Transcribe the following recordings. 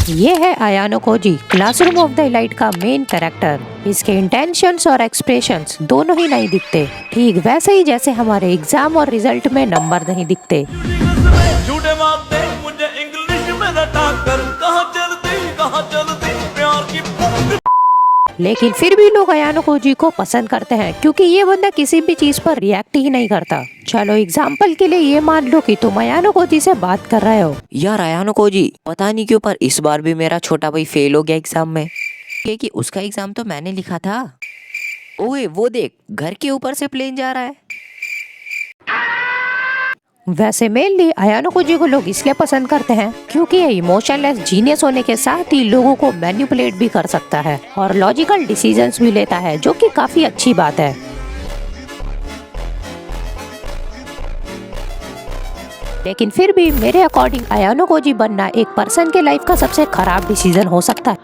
ये है Ayanokoji, Classroom of the Elite का मेन कैरेक्टर। इसके इंटेंशंस और एक्सप्रेशंस दोनों ही नहीं दिखते, ठीक वैसे ही जैसे हमारे एग्जाम और रिजल्ट में नंबर नहीं दिखते। झूठे मारते मुझे इंग्लिश में रटा कर, कहाँ चलती प्यार की। लेकिन फिर भी लोग अयानो कोजी को पसंद करते हैं क्योंकि ये बंदा किसी भी चीज पर रिएक्ट ही नहीं करता। चलो एग्जाम्पल के लिए ये मान लो कि तुम अयानो कोजी से बात कर रहे हो। यार अयानो कोजी, पता नहीं क्यों पर इस बार भी मेरा छोटा भाई फेल हो गया एग्जाम में। कि उसका एग्जाम तो मैंने लिखा था। ओए वो देख, घर के ऊपर से प्लेन जा रहा है। वैसे मेनली अयानो कोजी को लोग इसलिए पसंद करते हैं क्योंकि ये इमोशनलेस जीनियस होने के साथ ही लोगों को मैनिपुलेट भी कर सकता है और लॉजिकल डिसीजंस भी लेता है, जो कि काफी अच्छी बात है। लेकिन फिर भी मेरे अकॉर्डिंग अयानो कोजी बनना एक पर्सन के लाइफ का सबसे खराब डिसीजन हो सकता है।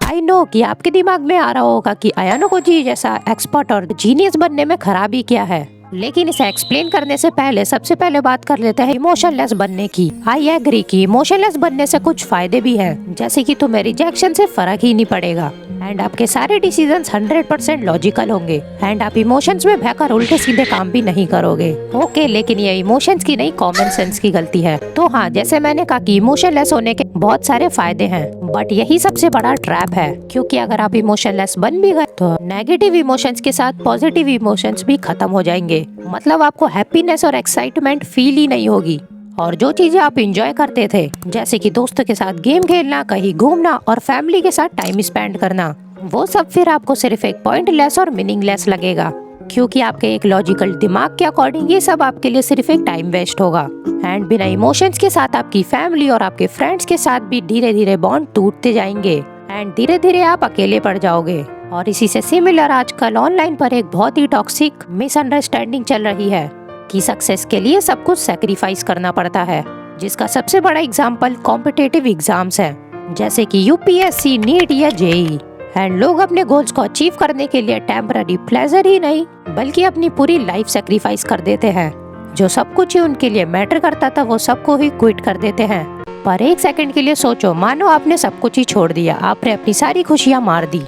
आई नो कि आपके दिमाग में आ रहा होगा कि अयानो कोजी जैसा एक्सपर्ट और जीनियस बनने में खराबी क्या है, लेकिन इसे एक्सप्लेन करने से पहले सबसे पहले बात कर लेते हैं इमोशनलेस बनने की। आई एग्री कि इमोशनलेस बनने से कुछ फायदे भी हैं, जैसे कि तुम्हें रिजेक्शन से फर्क ही नहीं पड़ेगा एंड आपके सारे डिसीजंस 100% लॉजिकल होंगे एंड आप इमोशंस में बहकर उल्टे सीधे काम भी नहीं करोगे। ओके, लेकिन ये इमोशंस की नहीं, कॉमन सेंस की गलती है। तो हाँ, जैसे मैंने कहा कि इमोशनलेस होने के बहुत सारे फायदे हैं, बट यही सबसे बड़ा ट्रैप है, क्योंकि अगर आप इमोशनलेस बन भी गए तो नेगेटिव इमोशंस के साथ पॉजिटिव इमोशंस भी खत्म हो जाएंगे। मतलब आपको हैप्पीनेस और एक्साइटमेंट फील ही नहीं होगी और जो चीजें आप एंजॉय करते थे, जैसे कि दोस्तों के साथ गेम खेलना, कहीं घूमना और फैमिली के साथ टाइम स्पेंड करना, वो सब फिर आपको सिर्फ एक पॉइंटलेस और मीनिंगलेस लगेगा, क्योंकि आपके एक लॉजिकल दिमाग के अकॉर्डिंग ये सब आपके लिए सिर्फ एक टाइम वेस्ट होगा। एंड बिना इमोशंस के साथ आपकी फैमिली और आपके फ्रेंड्स के साथ भी धीरे धीरे बॉन्ड टूटते जाएंगे एंड धीरे धीरे आप अकेले पड़ जाओगे। और इसी से सिमिलर आजकल ऑनलाइन पर एक बहुत ही टॉक्सिक मिसअंडरस्टैंडिंग चल रही है कि सक्सेस के लिए सब कुछ सैक्रिफाइस करना पड़ता है, जिसका सबसे बड़ा एग्जाम्पल कॉम्पिटिटिव एग्जाम्स है, जैसे कि यूपीएससी, नीट या जेईई। एंड लोग अपने गोल्स को अचीव करने के लिए टेम्पररी प्लेजर ही नहीं बल्कि अपनी पूरी लाइफ सैक्रिफाइस कर देते हैं। जो सब कुछ ही उनके लिए मैटर करता था वो सबको ही क्विट कर देते हैं। पर एक सेकंड के लिए सोचो, मानो आपने सब कुछ ही छोड़ दिया, आपने अपनी सारी खुशियाँ मार दी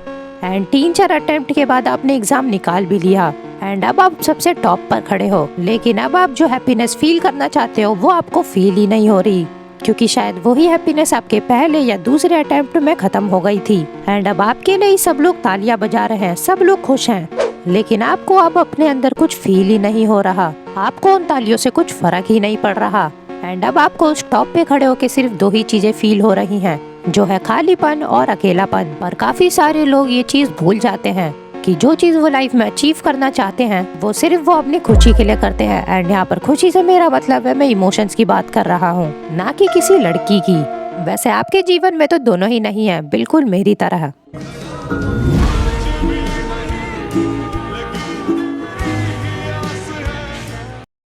एंड 3-4 अटेम्प्ट के बाद आपने एग्जाम निकाल भी लिया एंड अब आप सबसे टॉप पर खड़े हो, लेकिन अब आप जो हैप्पीनेस फील करना चाहते हो वो आपको फील ही नहीं हो रही, क्योंकि शायद वही हैप्पीनेस आपके पहले या दूसरे अटेम्प्ट में खत्म हो गई थी एंड अब आपके लिए सब लोग तालियां बजा रहे हैं, सब लोग खुश हैं, लेकिन आपको अब अपने अंदर कुछ फील ही नहीं हो रहा, आपको उन तालियों से कुछ फर्क ही नहीं पड़ रहा एंड अब आपको उस टॉप पे खड़े होके सिर्फ 2 ही चीजें फील हो रही हैं, जो है खालीपन और अकेलापन। पर काफी सारे लोग ये चीज भूल जाते हैं कि जो चीज वो लाइफ में अचीव करना चाहते हैं वो सिर्फ वो अपनी खुशी के लिए करते हैं। एंड यहाँ पर खुशी से मेरा मतलब है, मैं इमोशंस की बात कर रहा हूँ, ना कि किसी लड़की की। वैसे आपके जीवन में तो दोनों ही नहीं है, बिल्कुल मेरी तरह।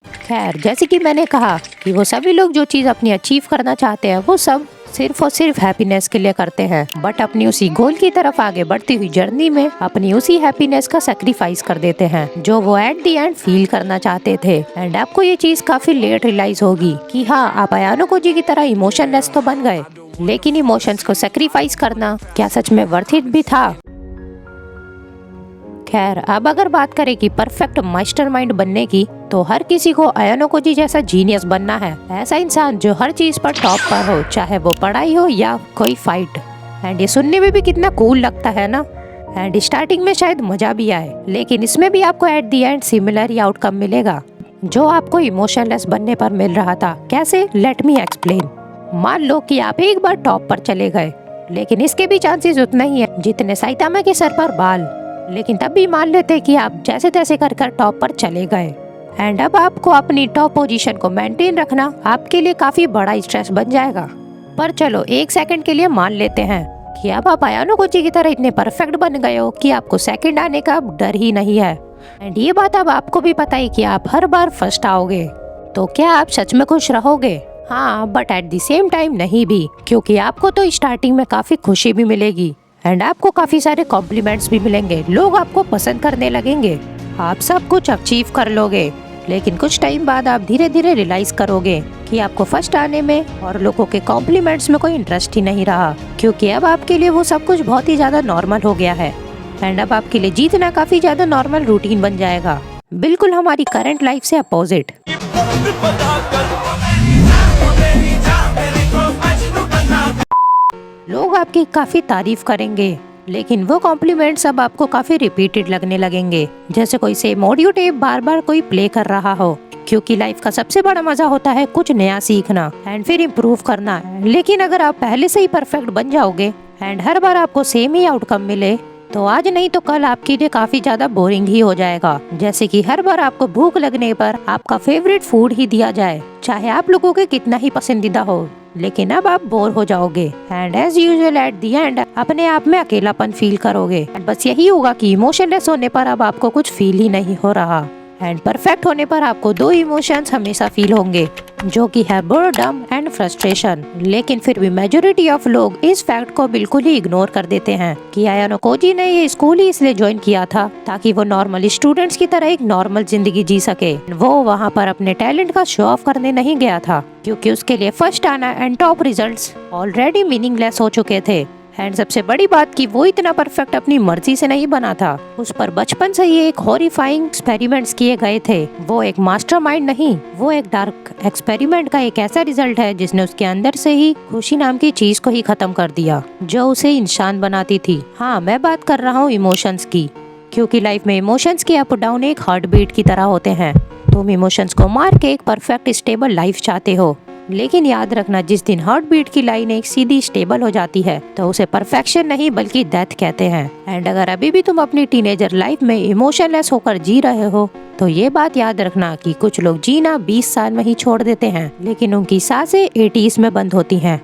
खैर, जैसे कि मैंने कहा कि वो सभी लोग जो चीज अपनी अचीव करना चाहते हैं वो सब सिर्फ और सिर्फ हैप्पीनेस के लिए करते हैं, बट अपनी उसी गोल की तरफ आगे बढ़ती हुई जर्नी में अपनी उसी हैप्पीनेस का सैक्रिफाइस कर देते हैं जो वो एट द एंड फील करना चाहते थे। एंड आपको ये चीज काफी लेट रियलाइज होगी कि हाँ, आप अयानो कोजी की तरह इमोशनलेस तो बन गए, लेकिन इमोशंस को सैक्रिफाइस करना क्या सच में वर्थ इट भी था? खैर, अब अगर बात करें कि परफेक्ट मास्टरमाइंड बनने की, तो हर किसी को अयानो कोजी जैसा जीनियस बनना है, ऐसा इंसान जो हर चीज पर टॉप पर हो, चाहे वो पढ़ाई हो या कोई फाइट। एंड ये सुनने में भी कितना कूल लगता है ना। एंड स्टार्टिंग में शायद मजा भी आए, लेकिन इसमें भी आपको at the end similar he outcome मिलेगा जो आपको इमोशनलेस बनने पर मिल रहा था। कैसे? Let me explain. मान लो कि आप एक बार टॉप पर चले गए, लेकिन इसके भी चांसेस उतना ही है जितने साइतामा के सर पर बाल, लेकिन तब भी मान लेते कि आप जैसे तैसे कर टॉप पर चले गए एंड अब आपको अपनी टॉप पोजीशन को मेंटेन रखना आपके लिए काफी बड़ा स्ट्रेस बन जाएगा। पर चलो एक सेकंड के लिए मान लेते हैं कि अब आप अयानो कोजी की तरह इतने परफेक्ट बन गए हो कि आपको सेकंड आने का डर ही नहीं है एंड ये बात अब आपको भी पता है कि आप हर बार फर्स्ट आओगे, तो क्या आप सच में खुश रहोगे? हाँ, but at the same time नहीं भी, क्योंकि आपको तो स्टार्टिंग में काफी खुशी भी मिलेगी एंड आपको काफी सारे कॉम्प्लीमेंट्स भी मिलेंगे, लोग आपको पसंद करने लगेंगे, आप सब कुछ अचीव कर लोगे लेकिन कुछ टाइम बाद आप धीरे धीरे रियलाइज करोगे कि आपको फर्स्ट आने में और लोगों के कॉम्प्लीमेंट्स में कोई इंटरेस्ट ही नहीं रहा, क्योंकि अब आपके लिए वो सब कुछ बहुत ही ज्यादा नॉर्मल हो गया है। एंड अब आपके लिए जीतना काफी ज्यादा नॉर्मल रूटीन बन जाएगा, बिल्कुल हमारी करंट लाइफ से अपोजिट। ये पग बजाकर लोग आपकी काफी तारीफ करेंगे, लेकिन वो कॉम्प्लीमेंट्स अब आपको काफी रिपीटेड लगने लगेंगे, जैसे कोई सेम ऑडियो टेप बार बार कोई प्ले कर रहा हो। क्योंकि लाइफ का सबसे बड़ा मजा होता है कुछ नया सीखना एंड फिर इम्प्रूव करना। लेकिन अगर आप पहले से ही परफेक्ट बन जाओगे एंड हर बार आपको सेम ही आउटकम मिले, तो आज नहीं तो कल आपके लिए काफी ज्यादा बोरिंग ही हो जाएगा। जैसे कि हर बार आपको भूख लगने पर आपका फेवरेट फूड ही दिया जाए, चाहे आप लोगों के कितना ही पसंदीदा हो, लेकिन अब आप बोर हो जाओगे and as usual at the end अपने आप में अकेलापन फील करोगे। बस यही होगा कि इमोशनलेस होने पर अब आपको कुछ फील ही नहीं हो रहा एंड परफेक्ट होने पर आपको दो इमोशंस हमेशा फील होंगे, जो कि है बोरडम एंड फ्रस्ट्रेशन। लेकिन फिर भी मेजोरिटी ऑफ लोग इस फैक्ट को बिल्कुल ही इग्नोर कर देते हैं कि आयानो कोजी ने ये स्कूल ही इसलिए ज्वाइन किया था ताकि वो नॉर्मल स्टूडेंट्स की तरह एक नॉर्मल जिंदगी जी सके। वो वहाँ पर अपने टैलेंट का शो ऑफ करने नहीं गया था, क्योंकि उसके लिए फर्स्ट आना and top results already meaningless हो चुके थे। एंड सबसे बड़ी बात कि वो इतना परफेक्ट अपनी मर्जी से नहीं बना था, उस पर बचपन से ही एक हॉरिफाइंग एक्सपेरिमेंट्स किए गए थे। वो एक मास्टरमाइंड नहीं, वो एक डार्क एक्सपेरिमेंट का एक ऐसा रिजल्ट है जिसने उसके अंदर से ही खुशी नाम की चीज को ही खत्म कर दिया, जो उसे इंसान बनाती थी। हाँ, मैं बात कर रहा हूँ इमोशंस की, क्योंकि लाइफ में इमोशंस के अप डाउन एक हार्ट बीट की तरह होते हैं। तुम इमोशंस को मार के एक परफेक्ट स्टेबल लाइफ चाहते हो, लेकिन याद रखना, जिस दिन हार्ट बीट की लाइन एक सीधी स्टेबल हो जाती है तो उसे परफेक्शन नहीं बल्कि डेथ कहते हैं। एंड अगर अभी भी तुम अपनी टीनेजर लाइफ में इमोशनलेस होकर जी रहे हो, तो ये बात याद रखना कि कुछ लोग जीना 20 साल में ही छोड़ देते हैं, लेकिन उनकी सांसें 80s में बंद होती हैं।